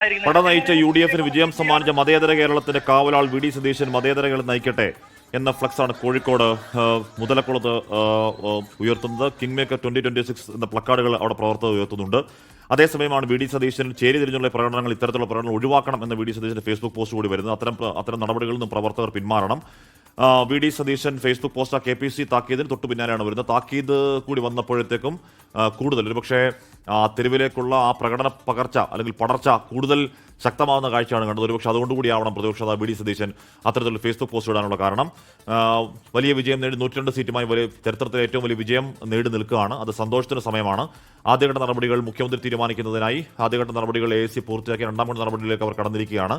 പട നയിച്ച UDF-ന് വിജയം സമ്മാനിച്ച മതേതര കേരളത്തിന്റെ കാവലാൾ വി ഡി സതീശൻ മതേതര കേരളം നയിക്കട്ടെ എന്ന ഫ്ലക്സാണ് കോഴിക്കോട് മുതലക്കുളത്ത് ഉയർത്തുന്നത്. കിങ് മേക്കർ 2026 എന്ന പ്ലക്കാർഡുകൾ അവിടെ പ്രവർത്തകർ ഉയർത്തുന്നുണ്ട്. അതേസമയമാണ് വി ഡി സതീശൻ ചേരി തിരിഞ്ഞുള്ള പ്രകടനങ്ങൾ ഇത്തരത്തിലുള്ള പ്രകടനങ്ങൾ ഒഴിവാക്കണം എന്ന വി ഡി സതീശന്റെ ഫേസ്ബുക്ക് പോസ്റ്റ് കൂടി വരുന്നത്. അത്തരം നടപടികളിൽ നിന്നും പ്രവർത്തകർ പിന്മാറണം. V D Satheesan Facebook post KPC താക്കീതിന് തൊട്ടു പിന്നാലെയാണ് വരുന്നത്. താക്കീത് കൂടി വന്നപ്പോഴത്തേക്കും കൂടുതൽ ഒരുപക്ഷെ തെരുവിലേക്കുള്ള ആ പ്രകടന പകർച്ച അല്ലെങ്കിൽ പടർച്ച കൂടുതൽ ശക്തമാകുന്ന കാഴ്ചയാണ് കണ്ടത്. ഒരുപക്ഷെ അതുകൊണ്ടുകൂടിയാവണം പ്രതിപക്ഷ വി ഡി സതീശൻ അത്തരത്തിലുള്ള ഫേസ്ബുക്ക് പോസ്റ്റ് ഇടാനുള്ള കാരണം. വലിയ വിജയം നേടി 102 സീറ്റുമായി ചരിത്രത്തിലെ ഏറ്റവും വലിയ വിജയം നേടി നിൽക്കുകയാണ്. അത് സന്തോഷത്തിന് സമയമാണ്. ആദ്യഘട്ട നടപടികൾ മുഖ്യമന്ത്രി തീരുമാനിക്കുന്നതിനായി ആദ്യഘട്ട നടപടികൾ AAC പൂർത്തിയാക്കി രണ്ടാം ഘട്ട നടപടികളിലേക്ക് അവർ കടന്നിരിക്കുകയാണ്.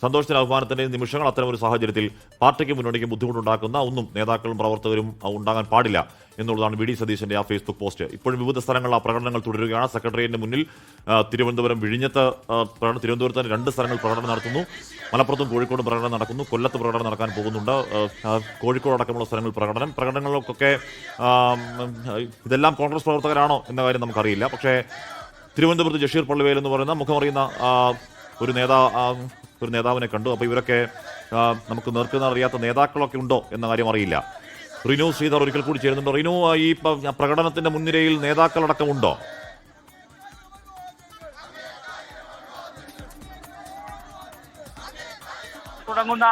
സന്തോഷത്തിന്റെ അഭിമാനത്തിന്റെ നിമിഷങ്ങൾ. അത്തരം ഒരു സാഹചര്യത്തിൽ പാർട്ടിക്ക് മുന്നണിക്ക് ബുദ്ധിമുട്ടുണ്ടാക്കുന്ന ഒന്നും നേതാക്കളും പ്രവർത്തകരും ഉണ്ടാകാൻ പാടില്ല എന്നുള്ളതാണ് വി ഡി സതീശന്റെ ആ ഫേസ്ബുക്ക് പോസ്റ്റ്. ഇപ്പോഴും വിവിധ സ്ഥലങ്ങളിൽ ആ പ്രകടനങ്ങൾ തുടരുകയാണ്. സെക്രട്ടേറിയറ്റിന് മുന്നിൽ തിരുവനന്തപുരം വിഴിഞ്ഞത്ത് തിരുവനന്തപുരത്ത് 2 സ്ഥലങ്ങളിൽ പ്രകടനം നടത്തുന്നു. മലപ്പുറത്തും കോഴിക്കോടും പ്രകടനം നടക്കുന്നു. കൊല്ലത്ത് പ്രകടനം നടക്കാൻ പോകുന്നുണ്ട്. കോഴിക്കോട് അടക്കമുള്ള സ്ഥലങ്ങളിൽ പ്രകടനങ്ങൾക്കൊക്കെ ഇതെല്ലാം കോൺഗ്രസ് പ്രവർത്തകരാണോ എന്ന കാര്യം നമുക്കറിയില്ല. പക്ഷേ തിരുവനന്തപുരത്ത് ജഷീർ പള്ളിവേൽ എന്ന് പറയുന്ന മുഖമറിയുന്ന ഒരു നേതാവിനെ കണ്ടു. അപ്പോൾ ഇവരൊക്കെ നമുക്ക് നേർക്കുന്ന അറിയാത്ത നേതാക്കളൊക്കെ ഉണ്ടോ എന്ന കാര്യം അറിയില്ല. റിനു ശ്രീധർ ഒരിക്കൽ കൂടി ചേരുന്നുണ്ടോ? റിനു, ഈ പ്രകടനത്തിന്റെ മുൻനിരയിൽ നേതാക്കളടക്കമുണ്ടോ? തുടങ്ങുന്ന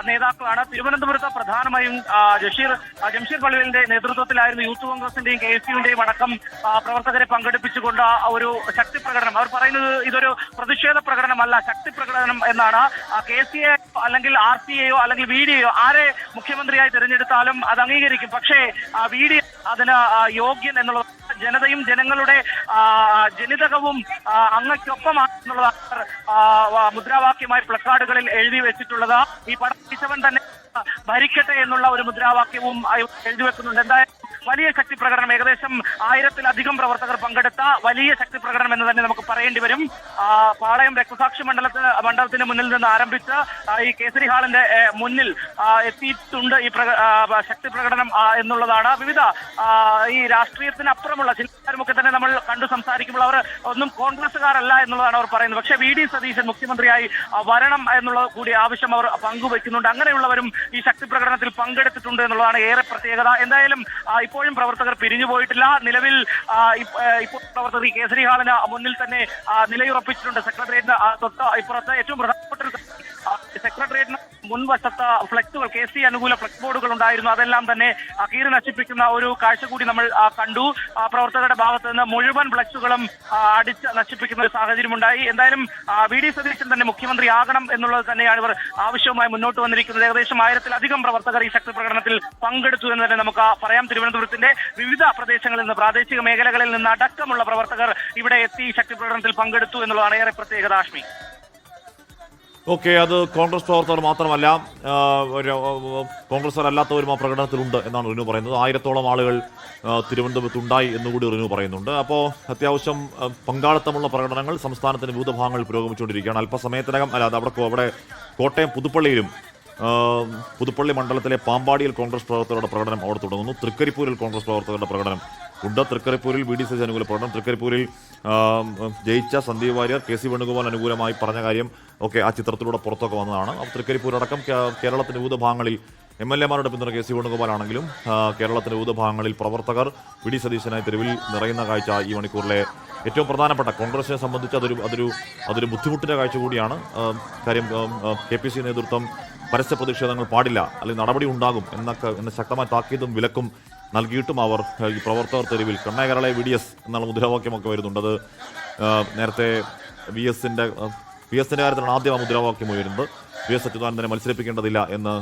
നേതാക്കളാണ്. തിരുവനന്തപുരത്ത് പ്രധാനമായും ജംഷീർ പള്ളിവേലിന്റെ നേതൃത്വത്തിലായിരുന്നു യൂത്ത് കോൺഗ്രസിന്റെയും KSUവിന്റെയും അടക്കം പ്രവർത്തകരെ പങ്കെടുപ്പിച്ചുകൊണ്ട് ഒരു ശക്തി പ്രകടനം. അവർ പറയുന്നത് ഇതൊരു പ്രതിഷേധ പ്രകടനമല്ല, ശക്തി പ്രകടനം എന്നാണ്. KCA അല്ലെങ്കിൽ RCAയോ അല്ലെങ്കിൽ VDയോ ആരെ മുഖ്യമന്ത്രിയായി തിരഞ്ഞെടുത്താലും അത് അംഗീകരിക്കും. പക്ഷേ VD അതിന് യോഗ്യൻ എന്നുള്ളത് ജനതയും ജനങ്ങളുടെ ജനിതകവും അങ്ങയ്ക്കൊപ്പമാണെന്നുള്ളതാണ് മുദ്രാവാക്യമായി പ്ലക്കാർഡുകളിൽ എഴുതി വെച്ചിട്ടുള്ളത്. ഈ പടം തന്നെ ഭരിക്കട്ടെ എന്നുള്ള ഒരു മുദ്രാവാക്യവും എഴുതി വെക്കുന്നുണ്ട്. എന്തായാലും വലിയ ശക്തി പ്രകടനം, ഏകദേശം 1000-ലധികം പ്രവർത്തകർ പങ്കെടുത്ത വലിയ ശക്തി പ്രകടനം എന്ന് തന്നെ നമുക്ക് പറയേണ്ടി വരും. പാളയം രക്തസാക്ഷി മണ്ഡലത്തിന് മുന്നിൽ നിന്ന് ആരംഭിച്ച് ഈ കേസരി ഹാളിന്റെ മുന്നിൽ എത്തിയിട്ടുണ്ട് ഈ ശക്തി പ്രകടനം എന്നുള്ളതാണ്. വിവിധ ഈ രാഷ്ട്രീയത്തിന് അപ്പുറമുള്ള ചിലരുമൊക്കെ തന്നെ നമ്മൾ കണ്ടു സംസാരിക്കുമ്പോൾ അവർ ഒന്നും കോൺഗ്രസുകാരല്ല എന്നുള്ളതാണ് അവർ പറയുന്നത്. പക്ഷേ വി ഡി സതീശൻ മുഖ്യമന്ത്രിയായി വരണം എന്നുള്ള കൂടി ആവശ്യം അവർ പങ്കുവെക്കുന്നുണ്ട്. അങ്ങനെയുള്ളവരും ഈ ശക്തി പ്രകടനത്തിൽ പങ്കെടുത്തിട്ടുണ്ട് എന്നുള്ളതാണ് ഏറെ പ്രത്യേകത. എന്തായാലും ഇപ്പോഴും പ്രവർത്തകർ പിരിഞ്ഞു പോയിട്ടില്ല. നിലവിൽ ഇപ്പോൾ പ്രവർത്തകർ ഈ കേസരി ഹാളിന് മുന്നിൽ തന്നെ നിലയുറപ്പിച്ചിട്ടുണ്ട്. സെക്രട്ടേറിയറ്റിന് തൊട്ട് ഇപ്പുറത്ത് ഏറ്റവും പ്രധാനപ്പെട്ട സെക്രട്ടേറിയറ്റിന് മുൻവശത്ത് ഫ്ലെക്സുകൾ, KC അനുകൂല ഫ്ലെക്സ് ബോർഡുകൾ ഉണ്ടായിരുന്നു. അതെല്ലാം തന്നെ കീറി നശിപ്പിക്കുന്ന ഒരു കാഴ്ച കൂടി നമ്മൾ കണ്ടു. പ്രവർത്തകരുടെ ഭാഗത്ത് നിന്ന് മുഴുവൻ ഫ്ലെക്സുകളും അടിച്ച് നശിപ്പിക്കുന്ന ഒരു സാഹചര്യം ഉണ്ടായി. എന്തായാലും വി ഡി സതീശൻ തന്നെ മുഖ്യമന്ത്രിയാകണം എന്നുള്ളത് തന്നെയാണ് ഇവർ ആവശ്യവുമായി മുന്നോട്ട് വന്നിരിക്കുന്നത്. ഏകദേശം 1000-ലധികം പ്രവർത്തകർ ഈ ശക്തി പ്രകടനത്തിൽ പങ്കെടുത്തു എന്ന് തന്നെ നമുക്ക് പറയാം. തിരുവനന്തപുരത്തിന്റെ വിവിധ പ്രദേശങ്ങളിൽ നിന്ന്, പ്രാദേശിക മേഖലകളിൽ നിന്ന് അടക്കമുള്ള പ്രവർത്തകർ ഇവിടെ എത്തി ശക്തി പ്രകടനത്തിൽ പങ്കെടുത്തു എന്നുള്ളതാണ് ഏറെ പ്രത്യേകത. ആഷ്മി, ഓക്കെ, അത് കോൺഗ്രസ് പ്രവർത്തകർ മാത്രമല്ല കോൺഗ്രസ് അല്ലാത്തവരും ആ പ്രകടനത്തിലുണ്ട് എന്നാണ് റിനു പറയുന്നത്. 1000-ഓളം ആളുകൾ തിരുവനന്തപുരത്തുണ്ടായി എന്നുകൂടി റിനു പറയുന്നുണ്ട്. അപ്പോൾ അത്യാവശ്യം പങ്കാളിത്തമുള്ള പ്രകടനങ്ങൾ സംസ്ഥാനത്തിന്റെ വിവിധ ഭാഗങ്ങളിൽ പുരോഗമിച്ചുകൊണ്ടിരിക്കുകയാണ്. അല്പസമയത്തിനകം അവിടെ കോട്ടയം പുതുപ്പള്ളി മണ്ഡലത്തിലെ പാമ്പാടിയിൽ കോൺഗ്രസ് പ്രവർത്തകരുടെ പ്രകടനം അവിടെ തുടങ്ങുന്നു. തൃക്കരിപ്പൂരിൽ കോൺഗ്രസ് പ്രവർത്തകരുടെ പ്രകടനം ഉണ്ട്. തൃക്കരിപ്പൂരിൽ വി ഡി സതീശൻ അനുകൂല പ്രകടനം. തൃക്കരിപ്പൂരിൽ ജയിച്ച സന്ദീപ് വാര്യർ KC വേണുഗോപാൽ അനുകൂലമായി പറഞ്ഞ കാര്യം ഒക്കെ ആ ചിത്രത്തിലൂടെ പുറത്തൊക്കെ വന്നതാണ്. തൃക്കരിപ്പൂരടക്കം കേരളത്തിന്റെ വിവിധ ഭാഗങ്ങളിൽ MLA-മാരുടെ പിന്തുണ KC വേണുഗോപാലാണെങ്കിലും കേരളത്തിന്റെ വിവിധ ഭാഗങ്ങളിൽ പ്രവർത്തകർ വി ഡി സതീശനായി തെരുവിൽ നിറയുന്ന കാഴ്ച ഈ മണിക്കൂറിലെ ഏറ്റവും പ്രധാനപ്പെട്ട കോൺഗ്രസിനെ സംബന്ധിച്ച് അതൊരു ബുദ്ധിമുട്ടിന്റെ കാഴ്ച കൂടിയാണ്. കാര്യം KPC നേതൃത്വം പരസ്യ പ്രതിഷേധങ്ങൾ പാടില്ല, അല്ലെങ്കിൽ നടപടി ഉണ്ടാകും എന്ന ശക്തമായ താക്കീതും വിലക്കും നൽകിയിട്ടും അവർ ഈ പ്രവർത്തകർ തെരുവിൽ കണ്ണേകരളെ VDS എന്നുള്ള മുദ്രാവാക്യമൊക്കെ വരുന്നുണ്ട്. അത് നേരത്തെ VS ന്റെ കാര്യത്തിലാണ് ആദ്യം ആ മുദ്രാവാക്യം ഉയരുന്നത്. VS അച്യുതാനന്ദനെ മത്സരിപ്പിക്കേണ്ടതില്ല എന്ന്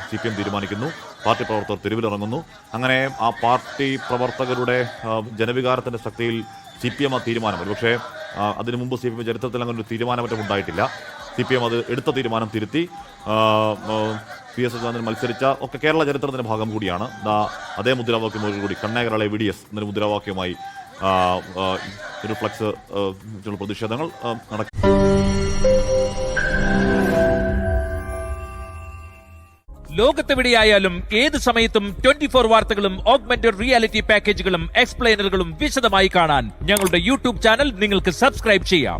CPM തീരുമാനിക്കുന്നു. പാർട്ടി പ്രവർത്തകർ തെരുവിലിറങ്ങുന്നു. അങ്ങനെ ആ പാർട്ടി പ്രവർത്തകരുടെ ജനവികാരത്തിന്റെ ശക്തിയിൽ CPM ആ തീരുമാനം, പക്ഷേ അതിനു മുമ്പ് CPM ചരിത്രത്തിൽ അങ്ങനെ ഒരു തീരുമാനമറ്റം ഉണ്ടായിട്ടില്ല. CPM അത് എടുത്ത തീരുമാനം തിരുത്തി PS അച്യുതാനന്ദൻ മത്സരിച്ച ഒക്കെ കേരള ചരിത്രത്തിന്റെ ഭാഗം കൂടിയാണ്. അതേ മുദ്രാവാക്യം കൂടി കണ്ണേകരളെ VDS എന്നൊരു മുദ്രാവാക്യമായി ഒരു ഫ്ലക്സ് പ്രതിഷേധങ്ങൾ നടക്കും. ലോകത്തെവിടെയായാലും ഏത് സമയത്തും 24 വാർത്തകളും ഓഗ്മെന്റഡ് റിയാലിറ്റി പാക്കേജുകളും എക്സ്പ്ലെയിനറുകളും വിശദമായി കാണാൻ ഞങ്ങളുടെ YouTube ചാനൽ നിങ്ങൾക്ക് സബ്സ്ക്രൈബ് ചെയ്യാം.